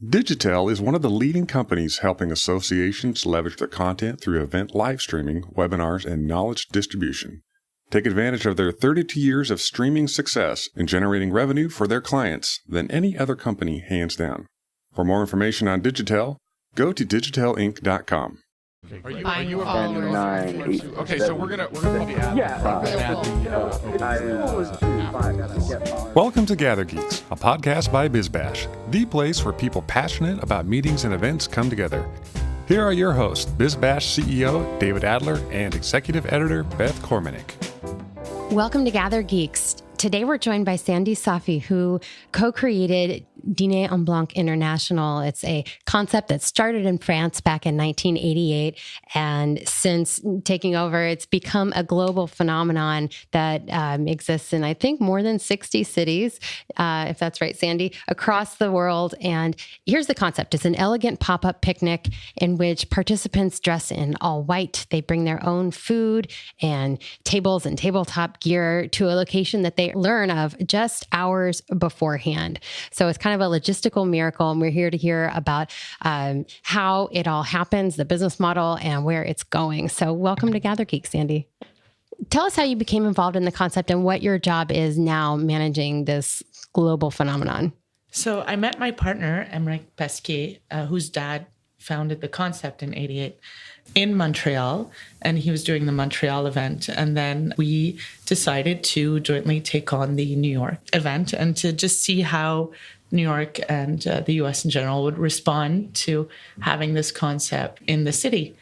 Digitel is one of the leading companies helping associations leverage their content through event live streaming, webinars, and knowledge distribution. Take advantage of their 32 years of streaming success in generating revenue for their clients than any other company, hands down. For more information on Digitel, go to digitelinc.com. Are you a Okay, so we're gonna be Welcome to GatherGeeks, a podcast by BizBash, the place where people passionate about meetings and events come together. Here are your hosts, BizBash CEO David Adler and Executive Editor Beth Kormanik. Welcome to GatherGeeks. Today we're joined by Sandy Safi, who co-created Dîner on Blanc International. It's a concept that started in France back in 1988. And since taking over, it's become a global phenomenon that exists in, I think, more than 60 cities, if that's right, Sandy, across the world. And here's the concept. It's an elegant pop-up picnic in which participants dress in all white. They bring their own food and tables and tabletop gear to a location that they learn of just hours beforehand. So it's kind of a logistical miracle, and we're here to hear about how it all happens, the business model, and where it's going. So welcome to GatherGeeks, Sandy. Tell us how you became involved in the concept and what your job is now managing this global phenomenon. So I met my partner, Emmerich Pesquet, whose dad founded the concept in '88 in Montreal, and he was doing the Montreal event. And then we decided to jointly take on the New York event and to just see how New York and the US in general would respond to having this concept in the city.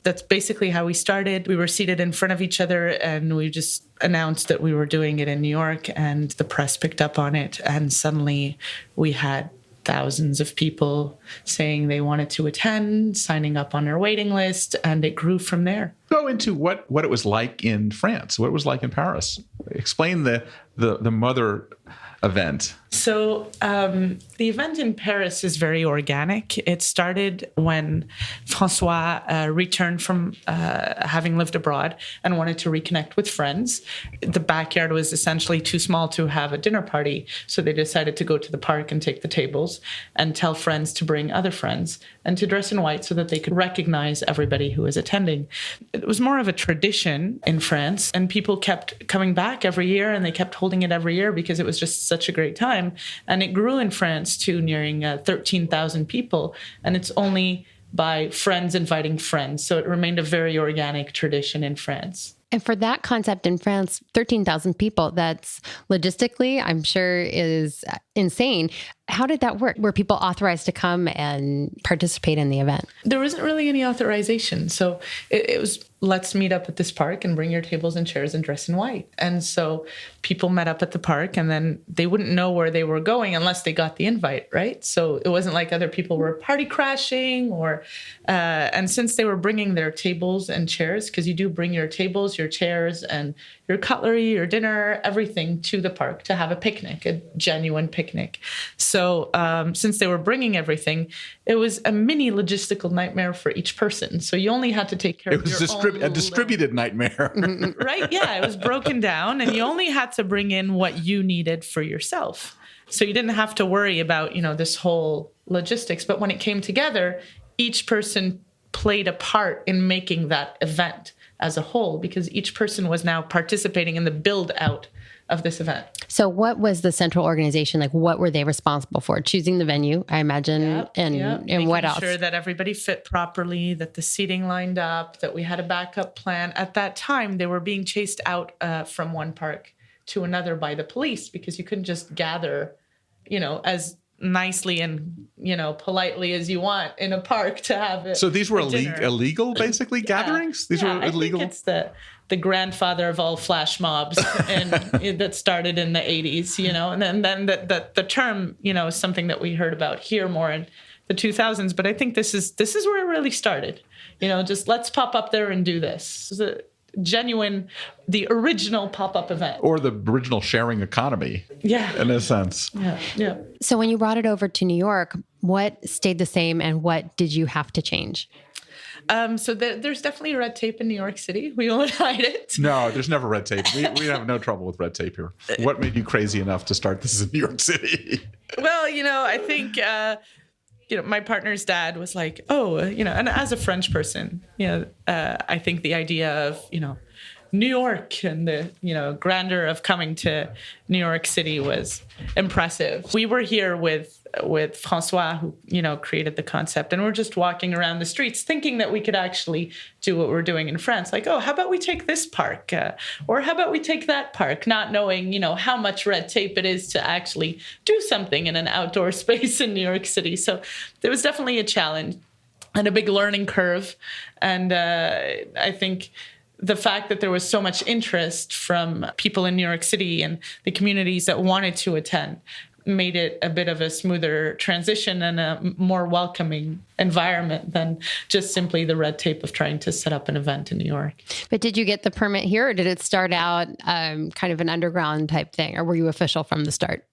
That's basically how we started. We were seated in front of each other and we just announced that we were doing it in New York, and the press picked up on it. And suddenly we had thousands of people saying they wanted to attend, signing up on our waiting list, and it grew from there. Go into what it was like in France, what it was like in Paris. Explain the mother event. So the event in Paris is very organic. It started when Francois returned from having lived abroad and wanted to reconnect with friends. The backyard was essentially too small to have a dinner party, so they decided to go to the park and take the tables and tell friends to bring other friends and to dress in white so that they could recognize everybody who was attending. It was more of a tradition in France, and people kept coming back every year, and they kept holding it every year because it was just such a great time. And it grew in France to nearing 13,000 people. And it's only by friends inviting friends. So it remained a very organic tradition in France. And for that concept in France, 13,000 people, that's logistically, I'm sure, is insane. How did that work? Were people authorized to come and participate in the event? There wasn't really any authorization. So it was, let's meet up at this park and bring your tables and chairs and dress in white. And so people met up at the park, and then they wouldn't know where they were going unless they got the invite, right? So it wasn't like other people were party crashing or, and since they were bringing their tables and chairs, because you do bring your tables, your chairs, and your cutlery, your dinner, everything to the park to have a picnic, a genuine picnic. So since they were bringing everything, it was a mini logistical nightmare for each person. So you only had to take care of your own a distributed nightmare. Right? Yeah, it was broken down, and you only had to bring in what you needed for yourself. So you didn't have to worry about, this whole logistics. But when it came together, each person played a part in making that event as a whole, because each person was now participating in the build out of this event. So what was the central organization? Like, what were they responsible for? Choosing the venue, I imagine, and what else? Making sure that everybody fit properly, that the seating lined up, that we had a backup plan. At that time, they were being chased out from one park to another by the police, because you couldn't just gather, as nicely and, politely as you want in a park to have it. So these were illegal, basically, gatherings? These were illegal? I think it's the grandfather of all flash mobs that started in the 80s, and then the term, is something that we heard about here more in the 2000s. But I think this is where it really started. Just let's pop up there and do this. This is the original pop-up event. Or the original sharing economy. Yeah. In a sense. Yeah. So when you brought it over to New York, what stayed the same and what did you have to change? So there's definitely red tape in New York City. We won't hide it. No, there's never red tape. We have no trouble with red tape here. What made you crazy enough to start this in New York City? Well, I think... my partner's dad was like, oh, and as a French person, I think the idea of, New York and the, grandeur of coming to New York City was impressive. We were here with François, who, created the concept, and we're just walking around the streets thinking that we could actually do what we're doing in France. Like, oh, how about we take this park? Or how about we take that park? Not knowing, how much red tape it is to actually do something in an outdoor space in New York City. So there was definitely a challenge and a big learning curve. And I think the fact that there was so much interest from people in New York City and the communities that wanted to attend made it a bit of a smoother transition and a more welcoming environment than just simply the red tape of trying to set up an event in New York. But did you get the permit here, or did it start out kind of an underground type thing, or were you official from the start?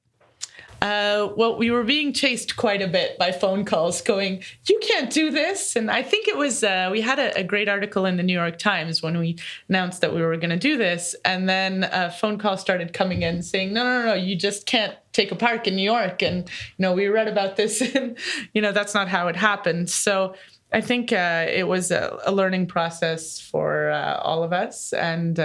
Well, we were being chased quite a bit by phone calls going, you can't do this. And I think it was, we had a great article in the New York Times when we announced that we were going to do this. And then a phone call started coming in saying, no, you just can't take a park in New York. And, we read about this and, that's not how it happened. So I think it was a learning process for all of us and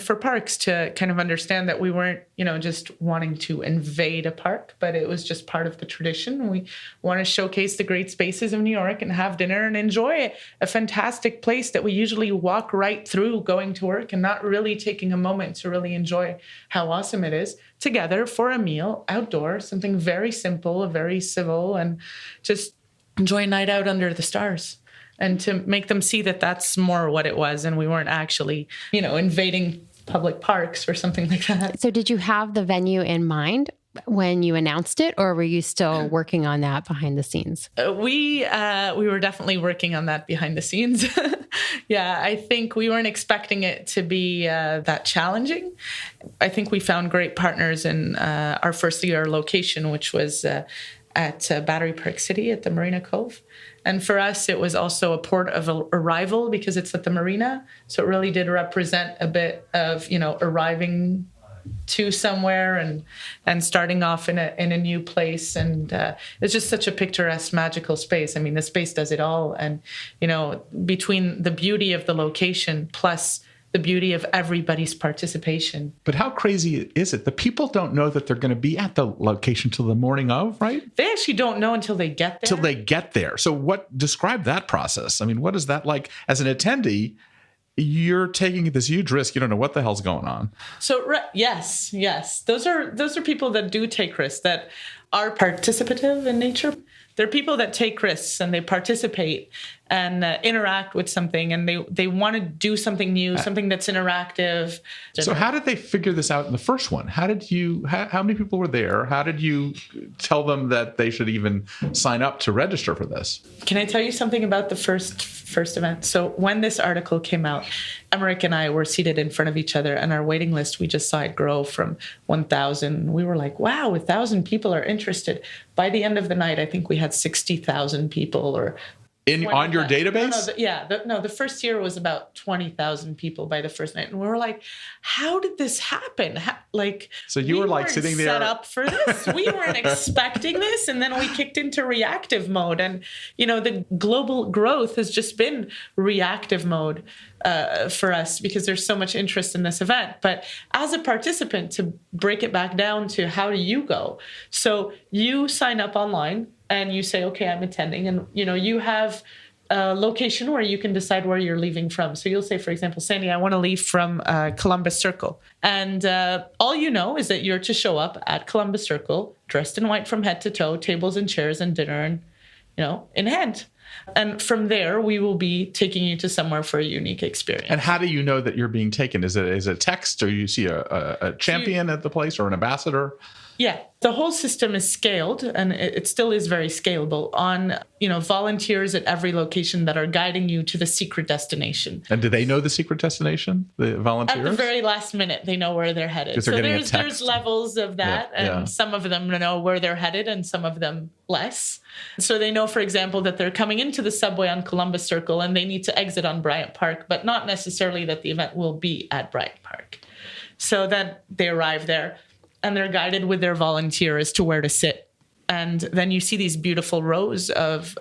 for parks to kind of understand that we weren't, just wanting to invade a park, but it was just part of the tradition. We want to showcase the great spaces of New York and have dinner and enjoy a fantastic place that we usually walk right through going to work and not really taking a moment to really enjoy how awesome it is together for a meal outdoors, something very simple, very civil, and just enjoy a night out under the stars, and to make them see that that's more what it was. And we weren't actually, invading public parks or something like that. So did you have the venue in mind when you announced it, or were you still working on that behind the scenes? We were definitely working on that behind the scenes. Yeah, I think we weren't expecting it to be that challenging. I think we found great partners in our first year location, which was at Battery Park City at the Marina Cove. And for us, it was also a port of arrival because it's at the marina. So it really did represent a bit of, arriving to somewhere and starting off in a new place. And it's just such a picturesque, magical space. I mean, the space does it all. And, between the beauty of the location plus the beauty of everybody's participation. But how crazy is it? The people don't know that they're going to be at the location till the morning of, right? They actually don't know until they get there. So describe that process. I mean, what is that like? As an attendee, you're taking this huge risk. You don't know what the hell's going on. So yes. Those are people that do take risks, that are participative in nature. They're people that take risks and they participate and interact with something, and they want to do something new, something that's interactive. So how did they figure this out in the first one? How many people were there? How did you tell them that they should even sign up to register for this? Can I tell you something about the first event? So when this article came out, Emmerich and I were seated in front of each other, and our waiting list, we just saw it grow from 1,000. We were like, wow, 1,000 people are interested. By the end of the night, I think we had 60,000 people or on your database? The first year was about 20,000 people by the first night. And we were like, how did this happen? So you were like sitting there set up for this. We weren't expecting this. And then we kicked into reactive mode. And, the global growth has just been reactive mode for us because there's so much interest in this event. But as a participant, to break it back down to how do you go? So you sign up online and you say, okay, I'm attending. And, you have a location where you can decide where you're leaving from. So you'll say, for example, Sandy, I want to leave from Columbus Circle. And all you know is that you're to show up at Columbus Circle, dressed in white from head to toe, tables and chairs and dinner, and, in hand. And from there, we will be taking you to somewhere for a unique experience. And how do you know that you're being taken? Is it text, or you see a champion at the place, or an ambassador? Yeah, the whole system is scaled, and it still is very scalable on, volunteers at every location that are guiding you to the secret destination. And do they know the secret destination, the volunteers? At the very last minute, they know where they're headed. So there's levels of that, and some of them know where they're headed, and some of them less. So they know, for example, that they're coming into the subway on Columbus Circle, and they need to exit on Bryant Park, but not necessarily that the event will be at Bryant Park. So then they arrive there, and they're guided with their volunteer as to where to sit And then you see these beautiful rows of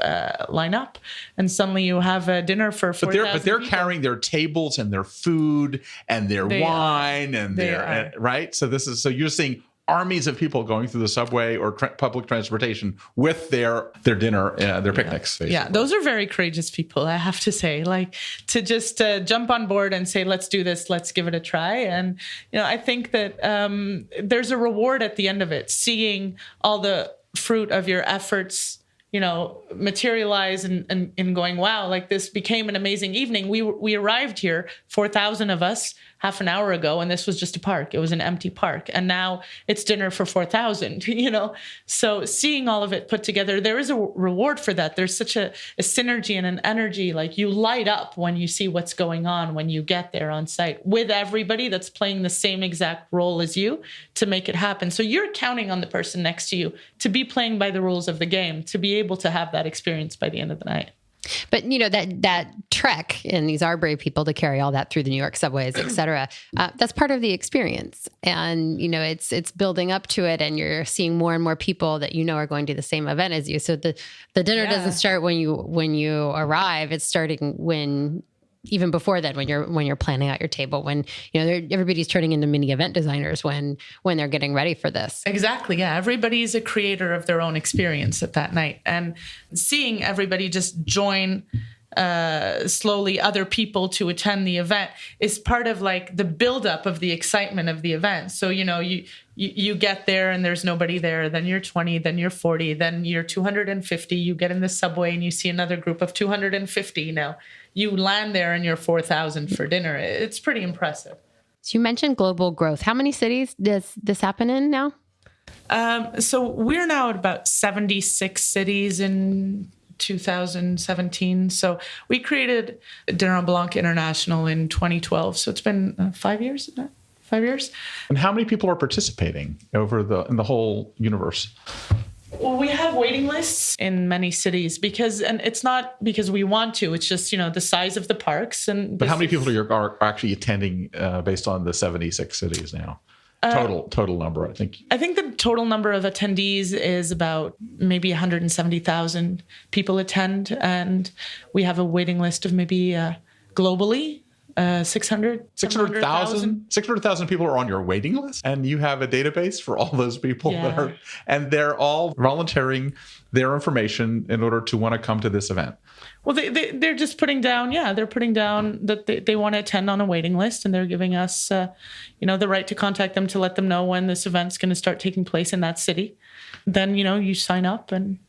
line up, and suddenly you have a dinner for 4,000 But they're people. carrying their tables and their food and their wine and their right. So you're seeing armies of people going through the subway or public transportation with their dinner, their picnics. Basically. Yeah, those are very courageous people, I have to say. Like to just jump on board and say, "Let's do this. Let's give it a try." And I think that there's a reward at the end of it, seeing all the fruit of your efforts, materialize and going, wow, like this became an amazing evening. We arrived here, 4,000 of us, half an hour ago, and this was just a park. It was an empty park. And now it's dinner for 4,000, So seeing all of it put together, there is a reward for that. There's such a synergy and an energy. Like you light up when you see what's going on when you get there on site with everybody that's playing the same exact role as you to make it happen. So you're counting on the person next to you to be playing by the rules of the game, to be able to have that experience by the end of the night. But that trek, and these are brave people to carry all that through the New York subways, et cetera. That's part of the experience, and it's building up to it, and you're seeing more and more people that are going to the same event as you. So the dinner doesn't start when you arrive; it's starting even before that, when you're planning out your table, when everybody's turning into mini event designers when they're getting ready for this. Exactly. Yeah. Everybody's a creator of their own experience at that night, and seeing everybody just join slowly other people to attend the event is part of like the buildup of the excitement of the event. So, you get there and there's nobody there, then you're 20, then you're 40, then you're 250, you get in the subway and you see another group of 250. Now you land there and you're 4,000 for dinner. It's pretty impressive. So you mentioned global growth. How many cities does this happen in now? So we're now at about 76 cities in 2017. So we created Dîner Blanc International in 2012. So it's been 5 years, isn't it? 5 years. And how many people are participating in the whole universe? Well, we have waiting lists in many cities and it's not because we want to. It's just the size of the parks. But how many people are actually attending based on the 76 cities now? Total number, I think. I think the total number of attendees is about maybe 170,000 people attend, and we have a waiting list of maybe globally 600,000 people are on your waiting list, and you have a database for all those people and they're all volunteering their information in order to want to come to this event. Well, they're just putting down, they're putting down that they want to attend on a waiting list, and they're giving us, the right to contact them to let them know when this event's going to start taking place in that city. Then, you sign up and.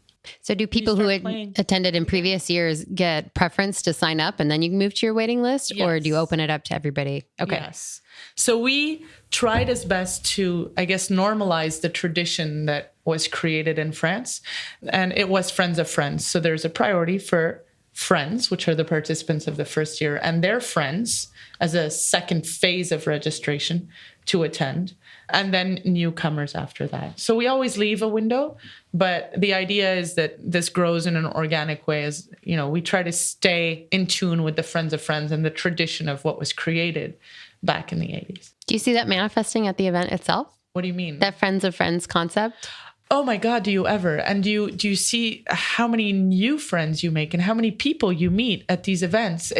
So do people who had attended in previous years get preference to sign up and then you can move to your waiting list? Yes. Or do you open it up to everybody? Okay. Yes. So we tried as best to, I guess, normalize the tradition that was created in France. And it was friends of friends. So there's a priority for friends, which are the participants of the first year, and their friends as a second phase of registration to attend, and then newcomers after that. So we always leave a window, but the idea is that this grows in an organic way as, we try to stay in tune with the friends of friends and the tradition of what was created back in the 80s. Do you see that manifesting at the event itself? What do you mean? That friends of friends concept? Oh my God, do you ever? And do you see how many new friends you make and how many people you meet at these events?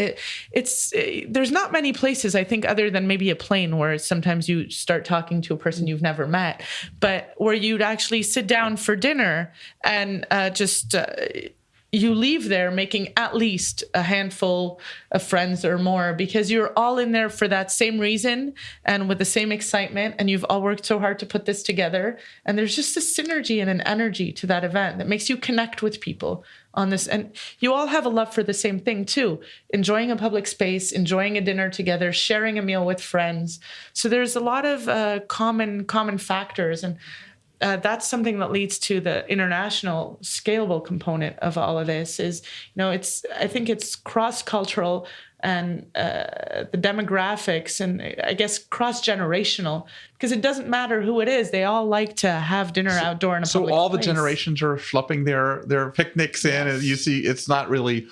There's not many places, I think, other than maybe a plane where sometimes you start talking to a person you've never met, but where you'd actually sit down for dinner and you leave there making at least a handful of friends or more, because you're all in there for that same reason and with the same excitement, and you've all worked so hard to put this together. And there's just a synergy and an energy to that event that makes you connect with people on this. And you all have a love for the same thing too, enjoying a public space, enjoying a dinner together, sharing a meal with friends. So there's a lot of common factors, and that's something that leads to the international scalable component of all of this is, I think it's cross-cultural and the demographics and I guess cross-generational, because it doesn't matter who it is. They all like to have dinner outdoor in a public place. So all the place. generations are schlepping their picnics in, and you see it's not really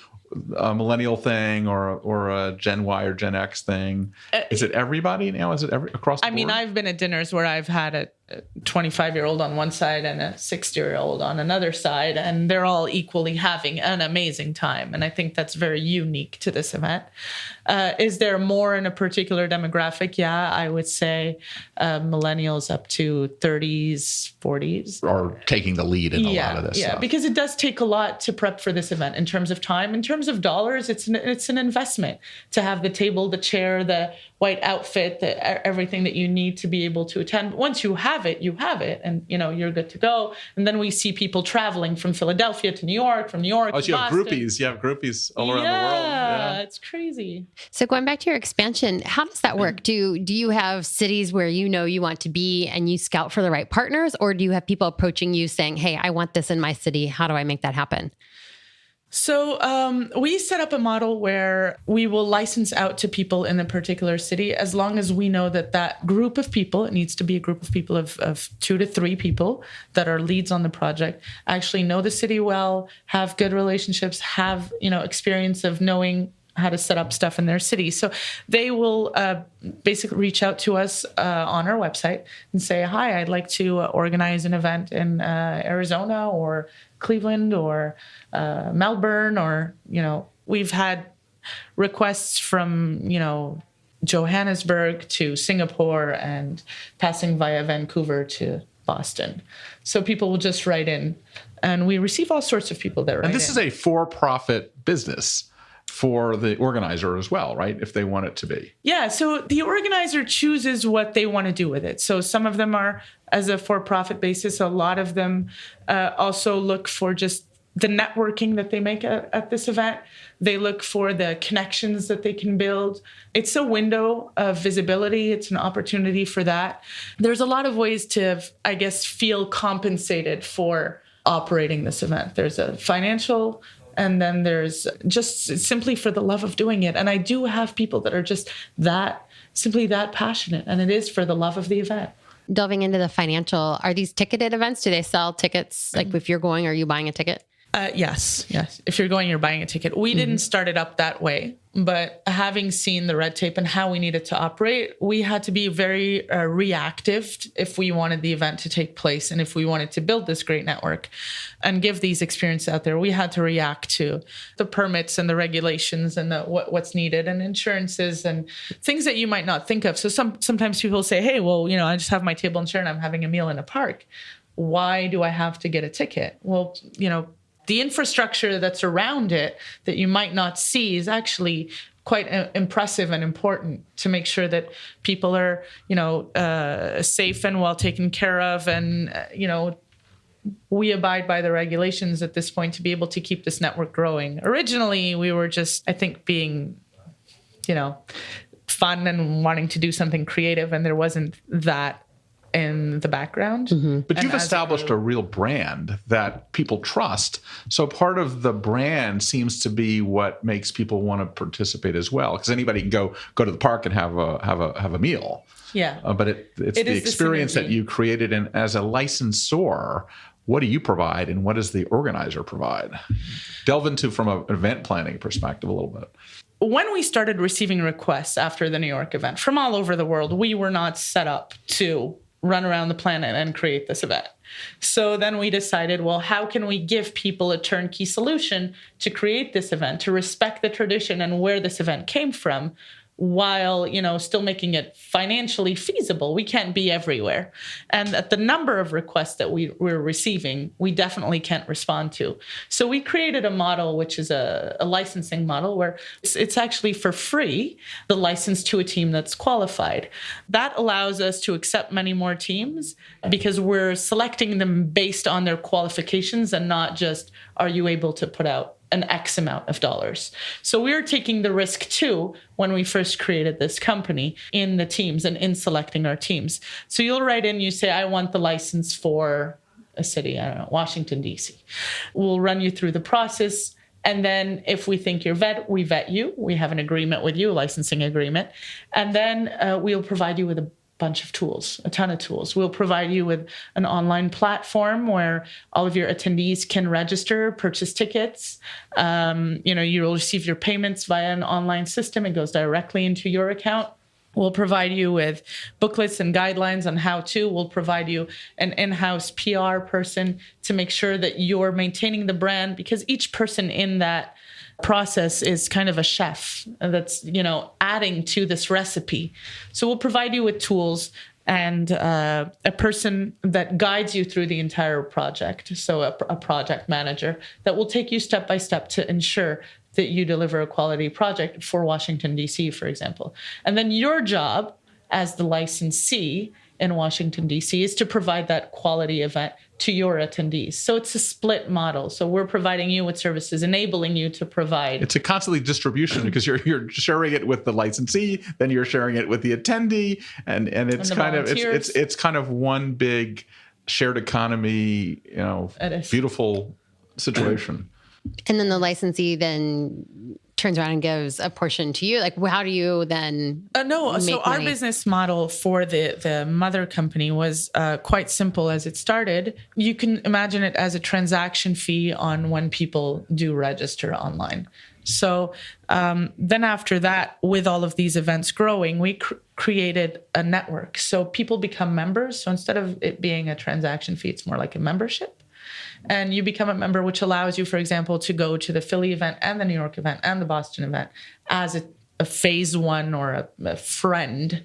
a millennial thing or a Gen Y or Gen X thing. Is it everybody now? Is it across the board? I mean, I've been at dinners where I've had 25-year-old on one side and a 60-year-old on another side, and they're all equally having an amazing time. And I think that's very unique to this event. Is there more in a particular demographic? Yeah, I would say millennials up to 30s, 40s. Are taking the lead in a lot of this stuff. Because it does take a lot to prep for this event in terms of time. In terms of dollars, it's an investment to have the table, the chair, the white outfit, everything that you need to be able to attend. Once you have it, and you're good to go. And then we see people traveling from Philadelphia to New York, from New York to you Boston. You have groupies all around the world. Yeah, it's crazy. So going back to your expansion, how does that work? Do you have cities where you want to be and you scout for the right partners, or do you have people approaching you saying, hey, I want this in my city. How do I make that happen? So we set up a model where we will license out to people in a particular city as long as we know that group of people, it needs to be a group of people of 2 to 3 people that are leads on the project, actually know the city well, have good relationships, have experience of knowing how to set up stuff in their city. So they will basically reach out to us on our website and say, hi, I'd like to organize an event in Arizona or Cleveland or Melbourne, or, we've had requests from, Johannesburg to Singapore and passing via Vancouver to Boston. So people will just write in, and we receive all sorts of people that write in. And this is a for-profit business for the organizer as well, right? If they want it to be. Yeah. So the organizer chooses what they want to do with it. So some of them are as a for-profit basis. A lot of them also look for just the networking that they make at this event. They look for the connections that they can build. It's a window of visibility. It's an opportunity for that. There's a lot of ways to, I guess, feel compensated for operating this event. There's a financial, and then there's just simply for the love of doing it. And I do have people that are just simply that passionate, and it is for the love of the event. Delving into the financial, are these ticketed events? Do they sell tickets? Like if you're going, are you buying a ticket? Yes. If you're going, you're buying a ticket. We didn't start it up that way, but having seen the red tape and how we needed to operate, we had to be very reactive if we wanted the event to take place. And if we wanted to build this great network and give these experiences out there, we had to react to the permits and the regulations and what's needed and insurances and things that you might not think of. So sometimes people say, hey, well, I just have my table and chair and I'm having a meal in a park. Why do I have to get a ticket? Well, the infrastructure that's around it that you might not see is actually quite impressive and important to make sure that people are, safe and well taken care of. And, we abide by the regulations at this point to be able to keep this network growing. Originally, we were just, I think, being, fun and wanting to do something creative. And there wasn't that in the background. Mm-hmm. But you've established a real brand that people trust. So part of the brand seems to be what makes people want to participate as well. Because anybody can go to the park and have a meal. Yeah. But it's the experience that you created. And as a licensor, what do you provide and what does the organizer provide? Delve into from an event planning perspective a little bit. When we started receiving requests after the New York event from all over the world, we were not set up to run around the planet and create this event. So then we decided, well, how can we give people a turnkey solution to create this event, to respect the tradition and where this event came from, while, still making it financially feasible? We can't be everywhere. And at the number of requests that we're receiving, we definitely can't respond to. So we created a model, which is a licensing model, where it's actually for free, the license to a team that's qualified. That allows us to accept many more teams because we're selecting them based on their qualifications and not just, are you able to put out an X amount of dollars. So we were taking the risk too when we first created this company in the teams and in selecting our teams. So you'll write in, you say, I want the license for a city, I don't know, Washington, D.C. We'll run you through the process. And then if we think you're we vet you. We have an agreement with you, a licensing agreement. And then we'll provide you with a bunch of tools, a ton of tools. We'll provide you with an online platform where all of your attendees can register, purchase tickets. You'll receive your payments via an online system. It goes directly into your account. We'll provide you with booklets and guidelines on how to. We'll provide you an in-house PR person to make sure that you're maintaining the brand, because each person in that process is kind of a chef that's, adding to this recipe. So we'll provide you with tools and a person that guides you through the entire project. So a project manager that will take you step by step to ensure that you deliver a quality project for Washington, D.C., for example. And then your job as the licensee in Washington, D.C. is to provide that quality event to your attendees. So it's a split model. So we're providing you with services, enabling you to provide. It's a constantly distribution because you're sharing it with the licensee, then you're sharing it with the attendee, and it's kind of it's kind of one big shared economy, beautiful situation. And then the licensee then turns around and gives a portion to you. Like, how do you then So our business model for the mother company was quite simple as it started. You can imagine it as a transaction fee on when people do register online. So then after that, with all of these events growing, we created a network. So people become members. So instead of it being a transaction fee, it's more like a membership. And you become a member, which allows you, for example, to go to the Philly event and the New York event and the Boston event as a phase one or a friend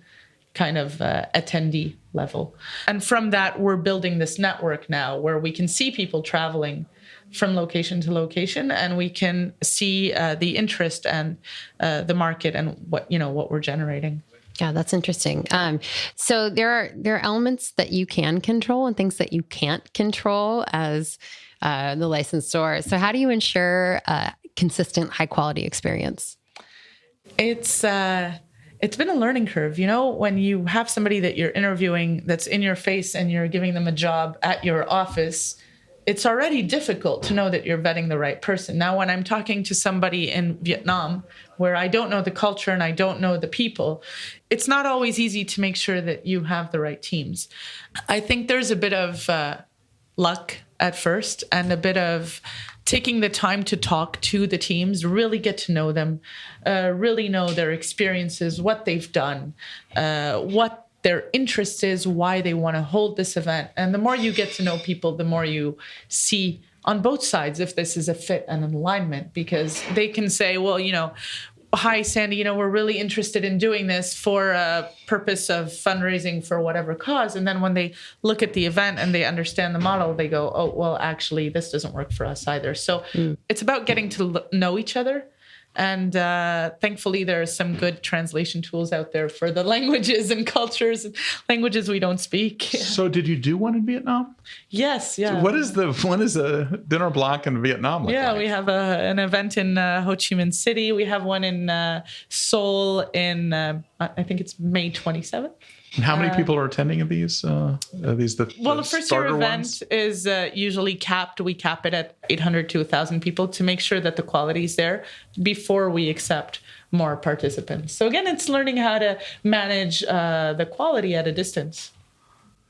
kind of attendee level. And from that, we're building this network now where we can see people traveling from location to location, and we can see the interest and the market and what we're generating. Yeah, that's interesting. So there are elements that you can control and things that you can't control as the licensor. So how do you ensure a consistent, high quality experience? It's been a learning curve. When you have somebody that you're interviewing that's in your face and you're giving them a job at your office, it's already difficult to know that you're vetting the right person. Now, when I'm talking to somebody in Vietnam, where I don't know the culture and I don't know the people, it's not always easy to make sure that you have the right teams. I think there's a bit of luck at first and a bit of taking the time to talk to the teams, really get to know them, really know their experiences, what they've done, what their interest is, why they want to hold this event. And the more you get to know people, the more you see on both sides if this is a fit and an alignment, because they can say, well, hi, Sandy, we're really interested in doing this for a purpose of fundraising for whatever cause. And then when they look at the event and they understand the model, they go, oh, well, actually, this doesn't work for us either. So it's about getting to know each other. And thankfully, there are some good translation tools out there for the languages and cultures, languages we don't speak. So did you do one in Vietnam? Yes, yeah. So when is a Dîner Blanc in Vietnam look like? We have an event in Ho Chi Minh City. We have one in Seoul in, I think it's May 27th. And how many people are attending these? The first year event is usually capped. We cap it at 800 to 1,000 people to make sure that the quality is there before we accept more participants. So again, it's learning how to manage the quality at a distance.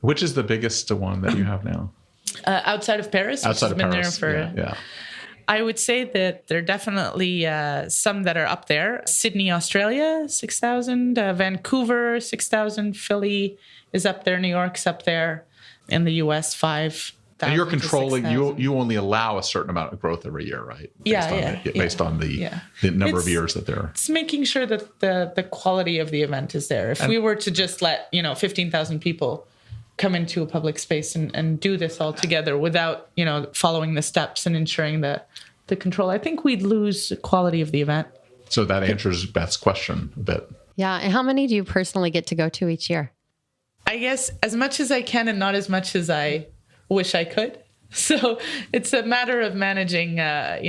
Which is the biggest one that you have now? Outside of Paris. Outside of Paris, yeah. I would say that there are definitely some that are up there. Sydney, Australia, 6,000. Vancouver, 6,000. Philly is up there. New York's up there. In the U.S., 5,000. And you're controlling. You only allow a certain amount of growth every year, right? Based on the number of years that they're. It's making sure that the quality of the event is there. If we were to just let 15,000 people come into a public space and do this all together without, following the steps and ensuring the control, I think we'd lose the quality of the event. So that answers Beth's question a bit. Yeah. And how many do you personally get to go to each year? I guess as much as I can and not as much as I wish I could. So it's a matter of managing, I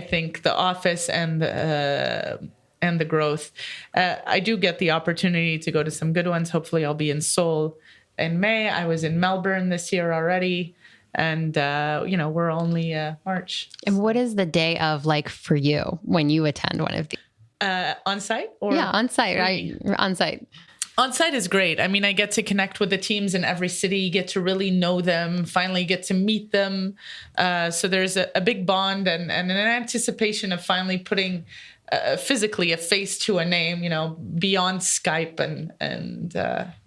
think the office and the growth. I do get the opportunity to go to some good ones. Hopefully I'll be in Seoul in May. I was in Melbourne this year already. And, we're only March. And what is the day of like for you when you attend one of these? On site? On site, right? On site. On site is great. I mean, I get to connect with the teams in every city, get to really know them, finally get to meet them. So there's a big bond and an anticipation of finally putting physically a face to a name, beyond Skype and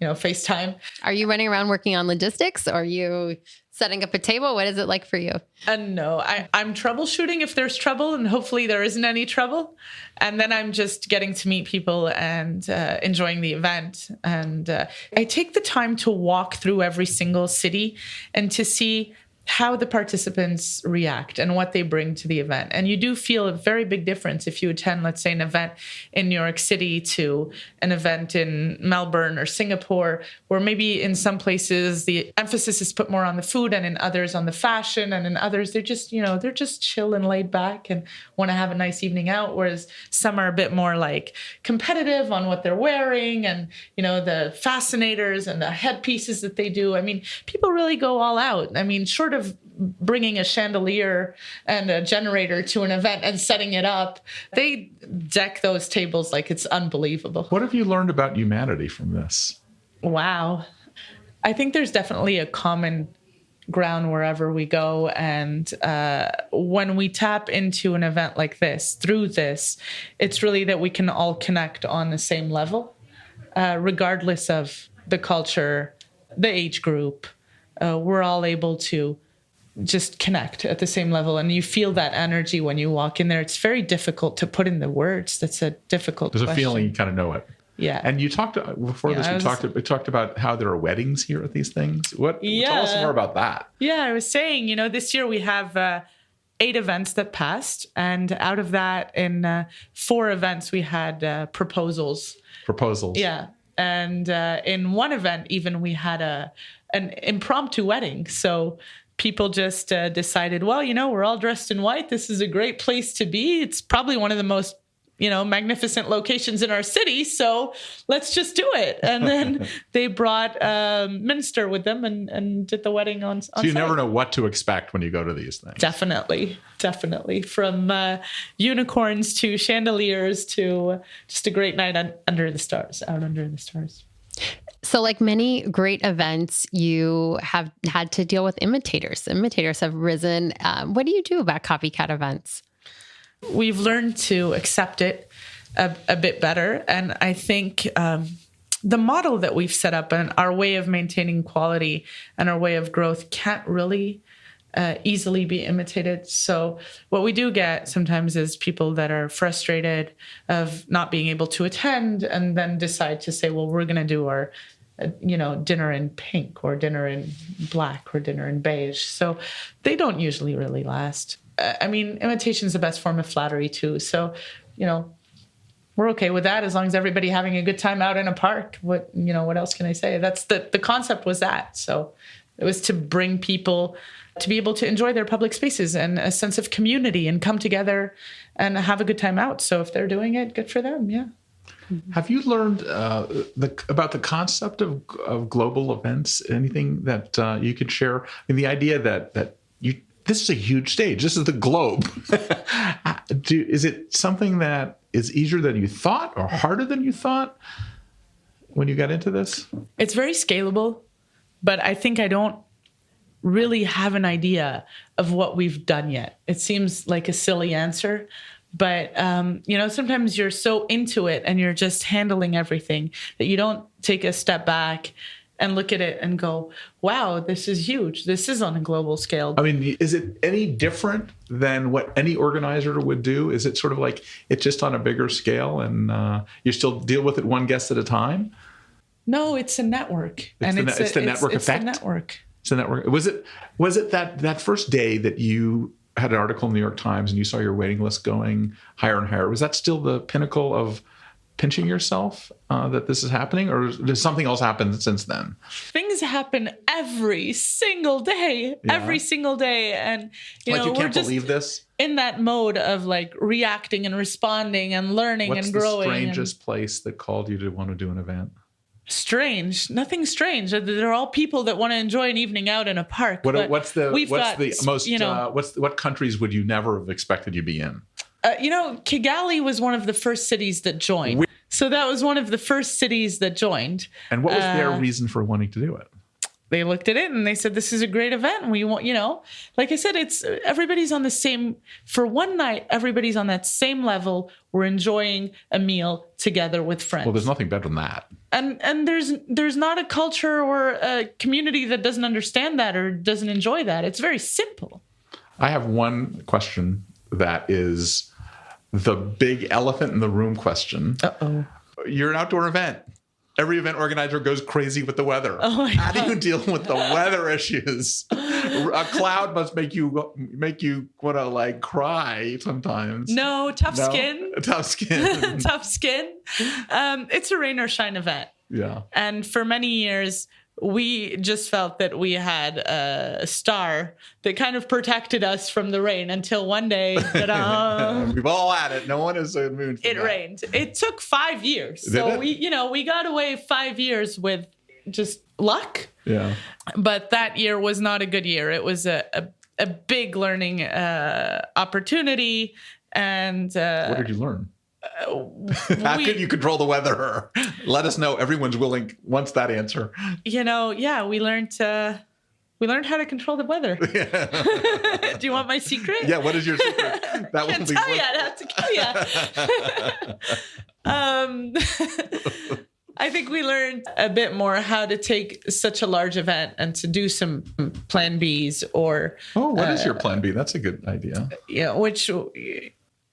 FaceTime. Are you running around working on logistics? Are you setting up a table? What is it like for you? No, I'm troubleshooting if there's trouble, and hopefully there isn't any trouble. And then I'm just getting to meet people and enjoying the event. And I take the time to walk through every single city and to see how the participants react and what they bring to the event. And you do feel a very big difference if you attend, let's say, an event in New York City to an event in Melbourne or Singapore, where maybe in some places the emphasis is put more on the food and in others on the fashion, and in others they're just, they're just chill and laid back and want to have a nice evening out, whereas some are a bit more like competitive on what they're wearing and, the fascinators and the headpieces that they do. I mean, people really go all out. I mean, short of bringing a chandelier and a generator to an event and setting it up, they deck those tables like it's unbelievable. What have you learned about humanity from this? Wow. I think there's definitely a common ground wherever we go. And when we tap into an event like this, through this, it's really that we can all connect on the same level, regardless of the culture, the age group. We're all able to just connect at the same level. And you feel that energy when you walk in there. It's very difficult to put in the words. That's a difficult question. There's a feeling, you kind of know it. Yeah. And you talked before this. We talked about how there are weddings here at these things. Tell us more about that. Yeah, I was saying, this year we have 8 events that passed, and out of that, in 4 events we had proposals. Yeah, and in one event even we had an impromptu wedding. So people just decided, well, we're all dressed in white. This is a great place to be. It's probably one of the most magnificent locations in our city. So let's just do it. And then they brought a minister with them and did the wedding on So you site. never know what to expect when you go to these things. Definitely. From unicorns to chandeliers to just a great night out under the stars. So like many great events, you have had to deal with imitators. Imitators have risen. What do you do about copycat events? We've learned to accept it a bit better. And I think the model that we've set up and our way of maintaining quality and our way of growth can't really easily be imitated. So what we do get sometimes is people that are frustrated of not being able to attend and then decide to say, well, we're going to do our dinner in pink or dinner in black or dinner in beige. So they don't usually really last. Imitation is the best form of flattery too. So, we're okay with that as long as everybody having a good time out in a park. What else can I say? That's the concept was that. So it was to bring people to be able to enjoy their public spaces and a sense of community and come together and have a good time out. So if they're doing it, good for them. Yeah. Have you learned about the concept of global events? Anything that you could share? The idea that this is a huge stage. This is the globe. Is it something that is easier than you thought or harder than you thought when you got into this? It's very scalable, but I think I don't really have an idea of what we've done yet. It seems like a silly answer, but sometimes you're so into it and you're just handling everything that you don't take a step back and look at it and go, wow, this is huge. This is on a global scale. Is it any different than what any organizer would do? Is it sort of like it's just on a bigger scale and you still deal with it one guest at a time? No, it's a network. It's the network effect? It's the network. It's the network. Was it that first day that you had an article in the New York Times and you saw your waiting list going higher and higher? Was that still the pinnacle of pinching yourself that this is happening, or does something else happen since then? Things happen every single day, and you can't believe this. In that mode of like reacting and responding and learning and growing. What's the strangest place that called you to want to do an event? Strange? Nothing strange. They're all people that want to enjoy an evening out in a park. What countries would you never have expected you'd be in? Kigali was one of the first cities that joined. So that was one of the first cities that joined. And what was their reason for wanting to do it? they looked at it and they said, this is a great event. And we want, like I said, everybody's on the same, for one night, everybody's on that same level. We're enjoying a meal together with friends. Well, there's nothing better than that. And there's not a culture or a community that doesn't understand that or doesn't enjoy that. It's very simple. I have one question that is the big elephant in the room question. Uh-oh. You're an outdoor event. Every event organizer goes crazy with the weather. Oh my How God. do you deal with the weather issues? A cloud must make you want to like cry sometimes. No, tough skin. Tough skin. Tough skin. It's a rain or shine event. Yeah. And for many years, we just felt that we had a star that kind of protected us from the rain until one day, We've all had it. No one is immune from it that. rained. It took 5 years. Did So it? we got away 5 years with just luck. Yeah. But that year was not a good year. It was a big learning opportunity. And What did you learn? How could you control the weather? Let us know. Everyone's wants that answer. we learned how to control the weather. Yeah. Do you want my secret? Yeah, what is your secret? That Can't tell you. I'd have to kill you. I think we learned a bit more how to take such a large event and to do some plan Bs or. Oh, what is your plan B? That's a good idea. Which.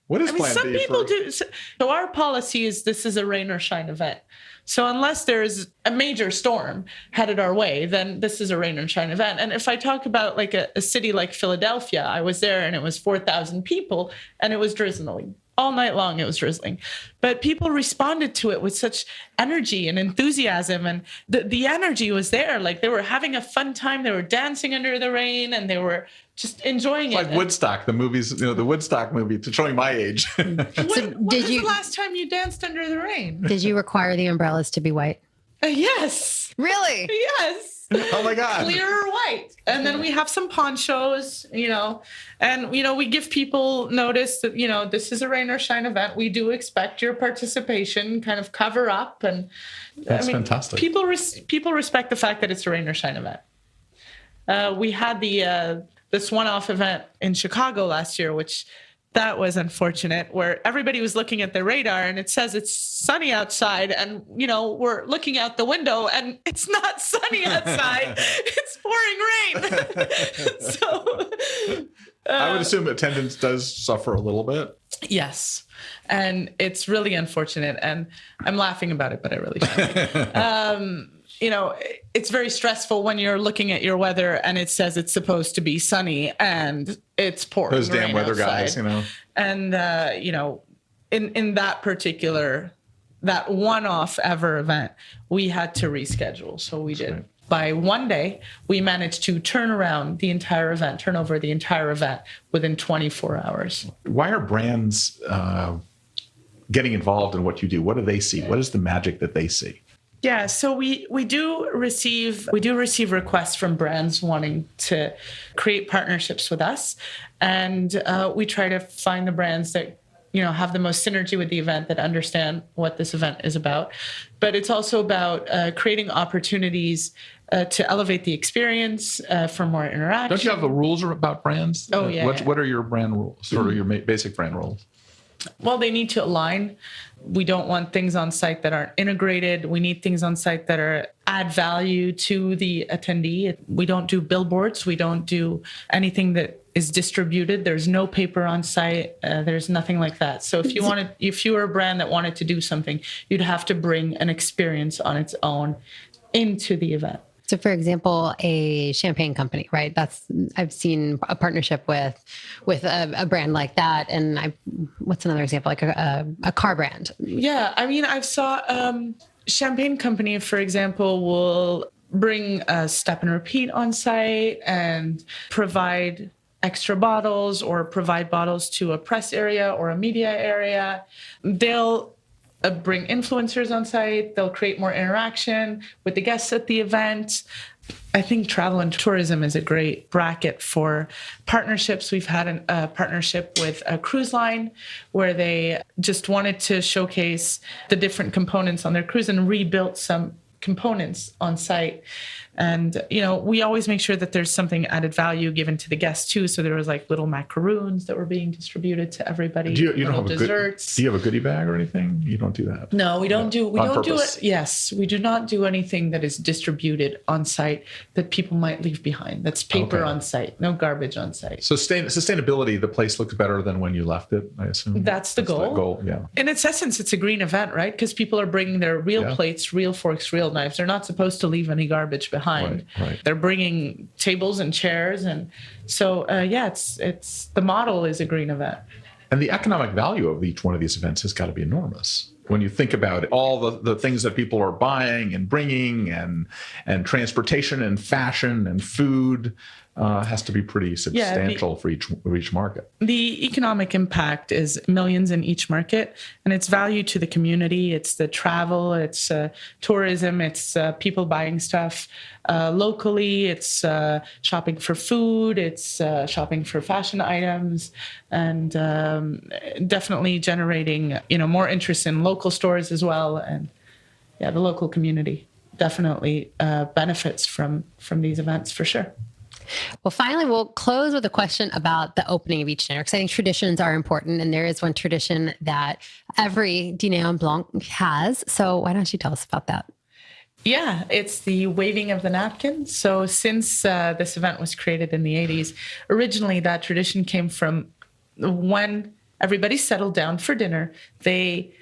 What is plan some B? people do. So our policy is this is a rain or shine event. So unless there's a major storm headed our way, then this is a rain or shine event. And if I talk about like a city like Philadelphia, I was there and it was 4,000 people and it was drizzling. All night long it was drizzling. But people responded to it with such energy and enthusiasm. And the energy was there. Like they were having a fun time. They were dancing under the rain and they were just enjoying it. Like Woodstock, the movies, the Woodstock movie, to showing my age. When was the last time you danced under the rain? Did you require the umbrellas to be white? Yes. Really? Yes. Oh my God. Clear or white. And then we have some ponchos, and, we give people notice that, this is a rain or shine event. We do expect your participation, kind of cover up. And That's fantastic. People respect the fact that it's a rain or shine event. We had this one-off event in Chicago last year, which that was unfortunate, where everybody was looking at their radar and it says it's sunny outside and, we're looking out the window and it's not sunny outside. It's pouring rain. So I would assume attendance does suffer a little bit. Yes. And it's really unfortunate. And I'm laughing about it, but I really shouldn't. It's very stressful when you're looking at your weather and it says it's supposed to be sunny and it's pouring. Those damn weather outside. guys, And, in that one-off ever event, we had to reschedule. So we did. Right. By one day, we managed to turn over the entire event within 24 hours. Why are brands getting involved in what you do? What do they see? What is the magic that they see? Yeah, so we do receive requests from brands wanting to create partnerships with us, and we try to find the brands that have the most synergy with the event, that understand what this event is about. But it's also about creating opportunities to elevate the experience for more interaction. Don't you have the rules about brands? Oh yeah. What are your brand rules? Sort of your basic brand rules. Well, they need to align. We don't want things on site that aren't integrated. We need things on site that add value to the attendee. We don't do billboards. We don't do anything that is distributed. There's no paper on site. There's nothing like that. So if you were a brand that wanted to do something, you'd have to bring an experience on its own into the event. So, for example, a champagne company, right? I've seen a partnership with a brand like that. And what's another example? Like a car brand. Yeah, I've saw champagne company, for example, will bring a step and repeat on site and provide extra bottles or provide bottles to a press area or a media area. They'll bring influencers on site. They'll create more interaction with the guests at the event. I think travel and tourism is a great bracket for partnerships. We've had a partnership with a cruise line where they just wanted to showcase the different components on their cruise and rebuilt some components on site And, we always make sure that there's something added value given to the guests too. So there was like little macaroons that were being distributed to everybody. You don't have desserts. Do you have a goodie bag or anything? You don't do that? No, we don't do it. Yes, we do not do anything that is distributed on site that people might leave behind. That's paper on site, no garbage on site. So sustainability, the place looks better than when you left it, I assume? That's the goal. The goal, yeah. In its essence, it's a green event, right? Because people are bringing their real plates, real forks, real knives. They're not supposed to leave any garbage behind. Right. They're bringing tables and chairs. And so, it's the model is a green event. And the economic value of each one of these events has got to be enormous. When you think about it, all the things that people are buying and bringing and transportation and fashion and food has to be pretty substantial for each market. The economic impact is millions in each market, and it's value to the community. It's the travel, it's tourism, it's people buying stuff locally, it's shopping for food, it's shopping for fashion items, and definitely generating more interest in local stores as well. And the local community definitely benefits from these events for sure. Well, finally, we'll close with a question about the opening of each dinner, because I think traditions are important, and there is one tradition that every Dîner en Blanc has. So why don't you tell us about that? Yeah, it's the waving of the napkin. So since this event was created in the 80s, originally that tradition came from when everybody settled down for dinner, they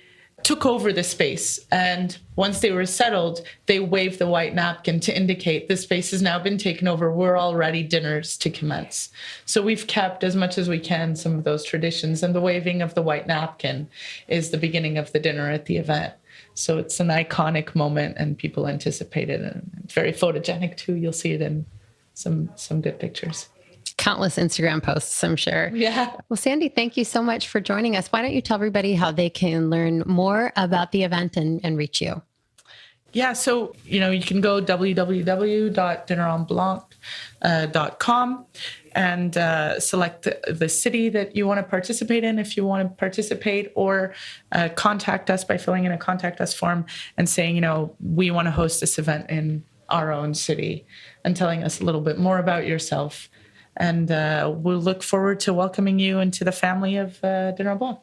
took over the space. And once they were settled, they waved the white napkin to indicate the space has now been taken over. We're all ready, dinner's to commence. So we've kept as much as we can some of those traditions. And the waving of the white napkin is the beginning of the dinner at the event. So it's an iconic moment and people anticipate it. And it's very photogenic too. You'll see it in some good pictures. Countless Instagram posts, I'm sure. Yeah. Well, Sandy, thank you so much for joining us. Why don't you tell everybody how they can learn more about the event and reach you? Yeah, so, you can go www.dinerenblanc.com and select the city that you want to participate in if you want to participate, or contact us by filling in a contact us form and saying, we want to host this event in our own city, and telling us a little bit more about yourself. And we'll look forward to welcoming you into the family of Dîner en Blanc.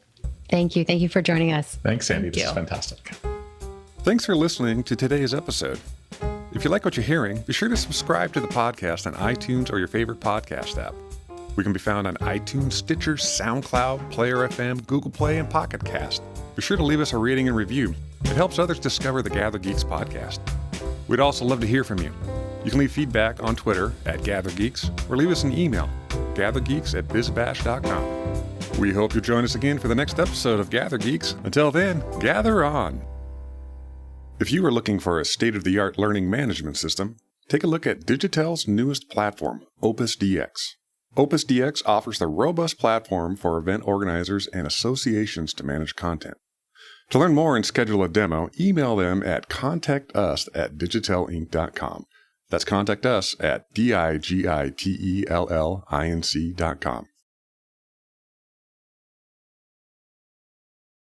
Thank you. Thank you for joining us. Thanks, Sandy. This is fantastic. Thanks for listening to today's episode. If you like what you're hearing, be sure to subscribe to the podcast on iTunes or your favorite podcast app. We can be found on iTunes, Stitcher, SoundCloud, Player FM, Google Play, and Pocket Cast. Be sure to leave us a rating and review. It helps others discover the GatherGeeks podcast. We'd also love to hear from you. You can leave feedback on Twitter @GatherGeeks or leave us an email, gathergeeks@bizbash.com. We hope you'll join us again for the next episode of GatherGeeks. Until then, gather on. If you are looking for a state-of-the-art learning management system, take a look at Digitel's newest platform, Opus DX. Opus DX offers the robust platform for event organizers and associations to manage content. To learn more and schedule a demo, email them at contactus@digitelinc.com. That's contact us at digitellinc.com.